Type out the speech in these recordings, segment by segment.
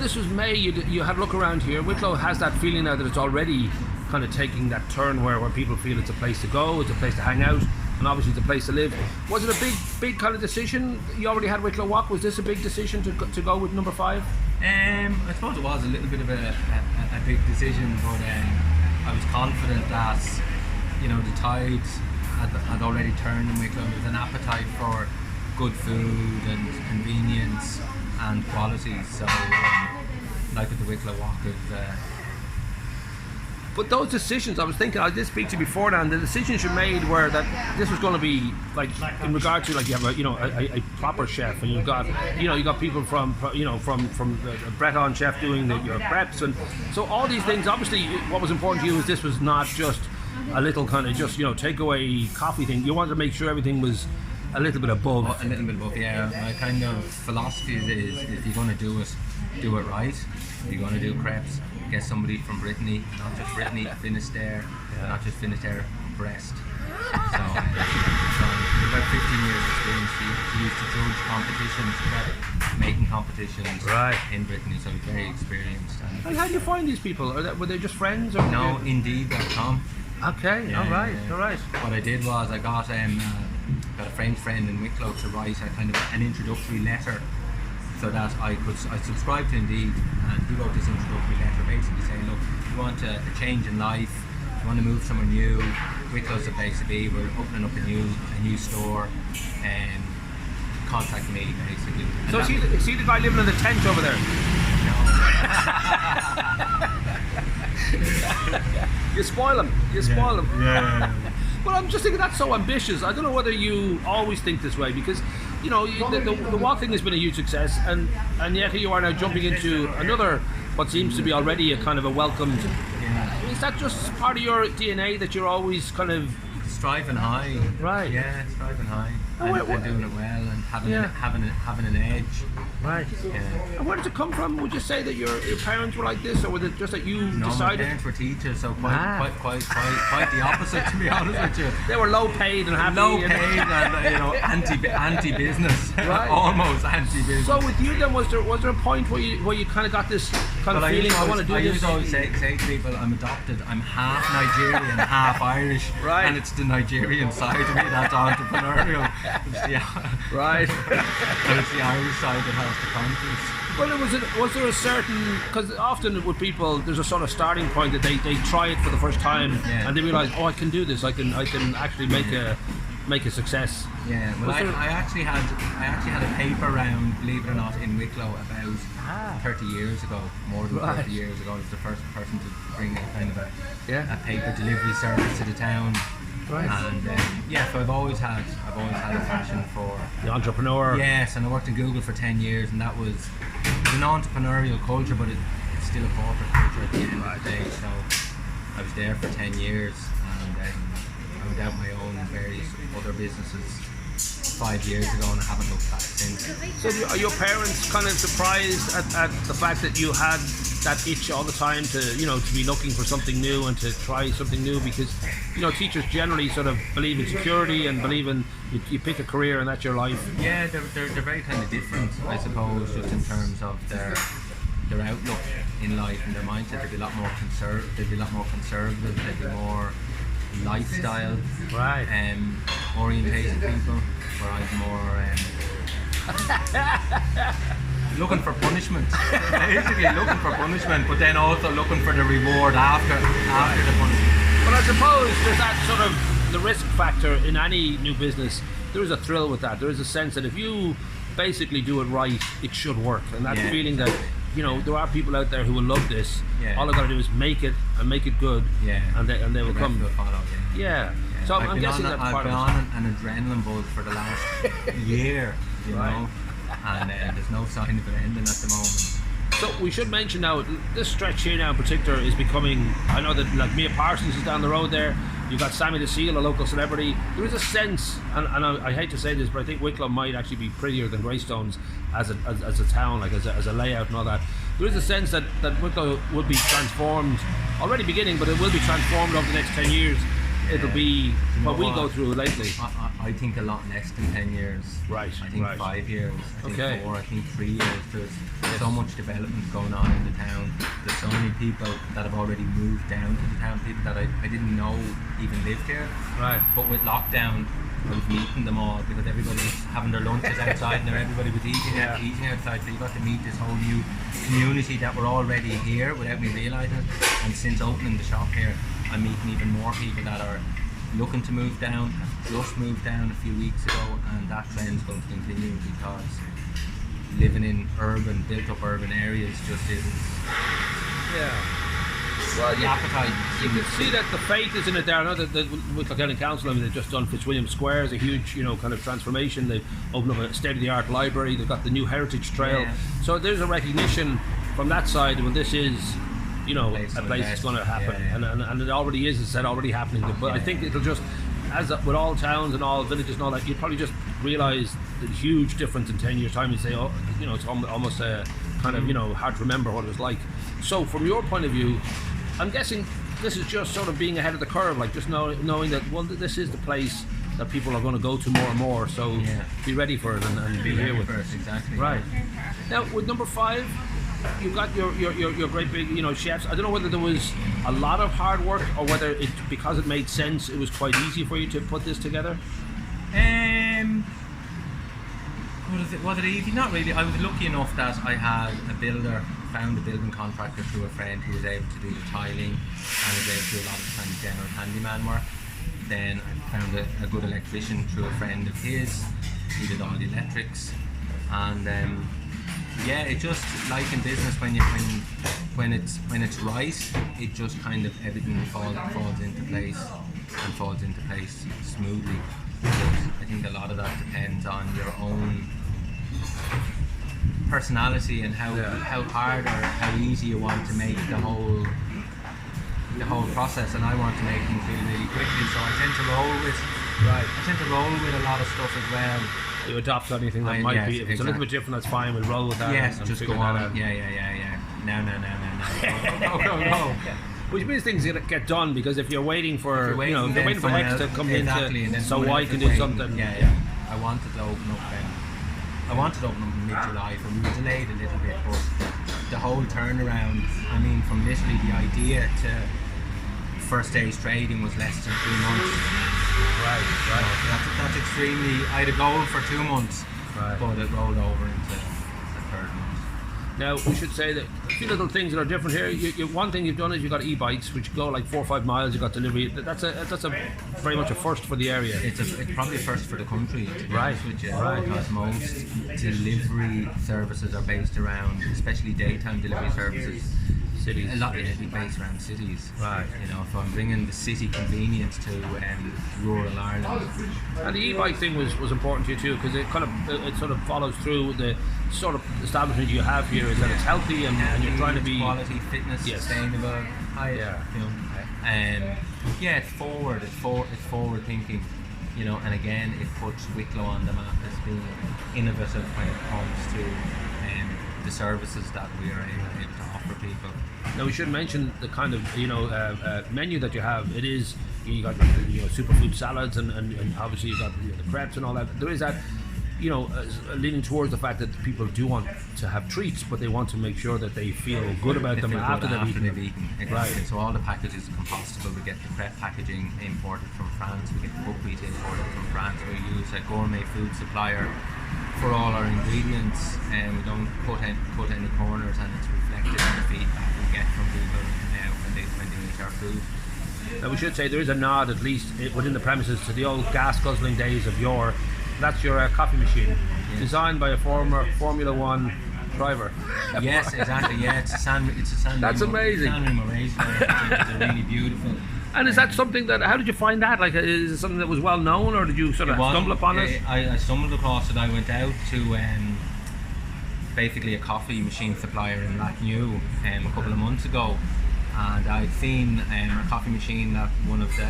this was May, you had a look around here. Wicklow has that feeling now that it's already kind of taking that turn where people feel it's a place to go, it's a place to hang out, and obviously it's a place to live. Was it a big kind of decision? You already had Wicklow Wok. Was this a big decision to go with number 5? I suppose it was a little bit of a big decision, but I was confident that, you know, the tide had already turned in Wicklow. There was an appetite for good food and convenience and quality. So, like with the Wicklow Wok, but those decisions, I was thinking, I did speak to you before now, and the decisions you made were that this was going to be like, in regard to, like, you have a proper chef, and you've got people from Breton chef doing your preps, and so all these things. Obviously, what was important to you is this was not just a little kind of just takeaway coffee thing. You wanted to make sure everything was a little bit above. A little bit above, yeah. My kind of philosophy is if you're going to do it right. If you're going to do crepes, get somebody from Brittany, not just Brittany, Finisterre, not just Finisterre, Brest. So, about 15 years experience. He used to judge competitions, making competitions in Brittany, so he's very experienced. And how do you find these people? Were they just friends? Or no, Indeed.com. Okay, all right. What I did was I got a French friend in Wicklow to write a kind of an introductory letter, so that I subscribed to Indeed, and he wrote this introductory letter basically saying, look, you want a change in life, you want to move somewhere new, Wicklow's the place to be, we're opening up a new store, and contact me basically. And so is he the guy living in the tent over there? No. You spoil him. Yeah. Well, I'm just thinking that's so ambitious. I don't know whether you always think this way, because the Wok thing has been a huge success, and yet here you are now jumping into another, what seems to be already a kind of a welcomed. Yeah. Is that just part of your DNA that you're always kind of striving high? Right. Yeah, striving high. And doing it well and having an edge. Right. Yeah. And where did it come from? Would you say that your parents were like this, or was it just that you decided? No, my parents were teachers, so quite the opposite, to be honest with you. They were low paid and happy. Low paid and anti-business. Right. Almost anti-business. So with you then, was there a point where you kind of got this kind of feeling, I want to do this? I used to always say to people, I'm adopted. I'm half Nigerian, half Irish, and it's the Nigerian side of me that's entrepreneurial. Right. And it's the Irish side that has the confidence. Well, was there a certain, because often with people there's a sort of starting point that they try it for the first time and they realise, oh, I can do this, I can actually make a success. Yeah, well, I actually had a paper round, believe it or not, in Wicklow about 30 years ago, more than 30 years ago. I was the first person to bring a kind of a paper delivery service to the town. Right. And so I've always had a passion for the entrepreneur. Yes, and I worked in Google for 10 years, and that was an entrepreneurial culture, but it's still a corporate culture at the end of the day. So I was there for 10 years, and I went out my own various other businesses 5 years ago, and I haven't looked back since. So are your parents kind of surprised at the fact that you had that itch all the time to be looking for something new and to try something new? Because teachers generally sort of believe in security and believe in you pick a career and that's your life. Yeah, they're very kind of different, I suppose, just in terms of their outlook in life and their mindset. They'd be a lot more conservative. They'd be more lifestyle orientated people, where I'm more looking for punishment. Basically looking for punishment, but then also looking for the reward after the punishment. But I suppose there's that sort of the risk factor in any new business. There is a thrill with that. There is a sense that if you basically do it right, it should work. And that feeling that there are people out there who will love this. Yeah. All I've got to do is make it and make it good. Yeah. And they will come. Follow, yeah. So I'm guessing that's part of it. I've been on an adrenaline buzz for the last year, you know, and there's no sign of it ending at the moment. So we should mention now, this stretch here now in particular is becoming, I know that like Mia Parsons is down the road there, you've got Sammy the Seal, a local celebrity. There is a sense, and I hate to say this, but I think Wicklow might actually be prettier than Greystones as a town, like as a layout and all that. There is a sense that Wicklow will be transformed, already beginning, but it will be transformed over the next 10 years it'll be what we go through lately. I think a lot less than 10 years. Right. I think 5 years. I think 4. I think 3 years. There's so much development going on in the town. There's so many people that have already moved down to the town. People that I didn't know even lived here. Right. But with lockdown, I was meeting them all because everybody was having their lunches outside and everybody was eating outside. So you got to meet this whole new community that were already here without me realising it. And since opening the shop here, I'm meeting even more people that are looking to move down, have just moved down a few weeks ago, and that trend's going to continue because living in built up urban areas just isn't. Yeah. Well, The appetite. You can see that the faith is in it there. I know that the Wicklow County Council, they've just done Fitzwilliam Square as a huge, kind of transformation. They've opened up a state-of-the-art library. They've got the new heritage trail. Yeah. So there's a recognition from that side. Well, this is, a place that's going to happen, and it already is. It's said already happening. But I think it'll just, as with all towns and all villages and all that, you'll probably just realise the huge difference in 10 years' time. And say, it's almost kind of hard to remember what it was like. So from your point of view, I'm guessing this is just sort of being ahead of the curve, like just knowing that this is the place that people are going to go to more and more. So be ready for it and be here with it. Exactly. Right. Now with number 5, you've got your great big chefs. I don't know whether there was a lot of hard work or whether because it made sense, it was quite easy for you to put this together. Was it easy? Not really. I was lucky enough that I had found a building contractor through a friend who was able to do the tiling and was able to do a lot of kind of general handyman work. Then I found a good electrician through a friend of his. He did all the electrics, and it just like in business when it's right, it just kind of everything falls into place smoothly. But I think a lot of that depends on your own personality and how hard or how easy you want to make the whole process. And I want to make things really, really quickly, so I tend to roll with a lot of stuff as well. You adopt anything that might be, if it's a little bit different, that's fine, we'll roll with that. Yes, and just go on. Yeah. No. Which means things get done, because if you're waiting for, they're waiting for X to come in so I can do something. Yeah. I wanted to open up in mid-July, but we were delayed a little bit, but the whole turnaround, I mean, from literally the idea to first day's trading was less than 3 months. Right. So that's extremely, I had a goal for 2 months, but it rolled over into the 3rd month. Now, we should say that a few little things that are different here. One thing you've done is you've got e-bikes, which go like 4 or 5 miles. You've got delivery. That's a very much a first for the area. It's probably a first for the country, to be honest with you. Right. Because most delivery services are based around, especially daytime delivery services, cities. A lot of it is based around cities. Right. So I'm bringing the city convenience to rural Ireland. And the e-bike thing was important to you too, because it sort of follows through the sort of establishment you have here, is that it's healthy and you're trying to be quality, fitness, sustainable. It's forward. It's forward thinking. And again, it puts Wicklow on the map as being innovative when it comes to the services that we are able to offer people. Now we should mention the kind of menu that you have. It is, you got superfood salads and obviously you got the crepes and all that. There is that leaning towards the fact that people do want to have treats, but they want to make sure that they feel good about them after they've eaten. Exactly. Right. So all the packages are compostable. We get the prep packaging imported from France. We get the buckwheat imported from France. We use a gourmet food supplier for all our ingredients, and we don't cut any corners, and it's reflected in the feedback we get from people when they eat our food. Now we should say there is a nod, at least within the premises, to the old gas guzzling days of yore. That's your coffee machine, designed by a former Formula 1 driver. Yes, exactly. Yeah, it's a San. That's amazing. It's really beautiful. And is that something that? How did you find that? Like, is it something that was well known, or did you sort of stumble upon it? I stumbled across it. I went out to basically a coffee machine supplier in Rathnew a couple of months ago, and I'd seen a coffee machine that one of the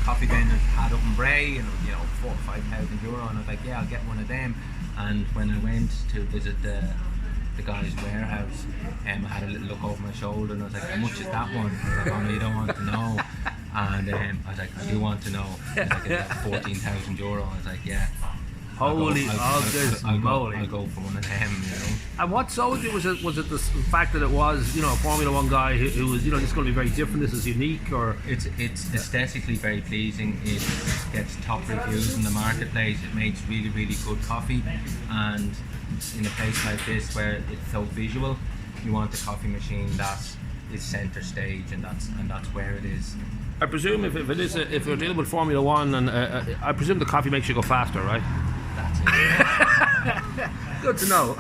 coffee vendors had up in Bray, and it was 4,000 or 5,000 euro, and I was like, yeah, I'll get one of them. And when I went to visit the guy's warehouse, I had a little look over my shoulder, and I was like, how much is that one? And I was like, oh no, you don't want to know. And I was like, I do want to know. He's like, it's like €14,000. I was like, yeah. Holy August moly. I'll go for one of them, you know. And what sold you? Was it the fact that it was, you know, a Formula One guy who was, you know, this is going to be very different, this is unique, or? It's aesthetically very pleasing. It gets top reviews in the marketplace. It makes really, really good coffee. And in a place like this where it's so visual, you want a coffee machine that is centre stage, and that's where it is. I presume if you're dealing with Formula One, and I presume the coffee makes you go faster, right? That's it. Good to know.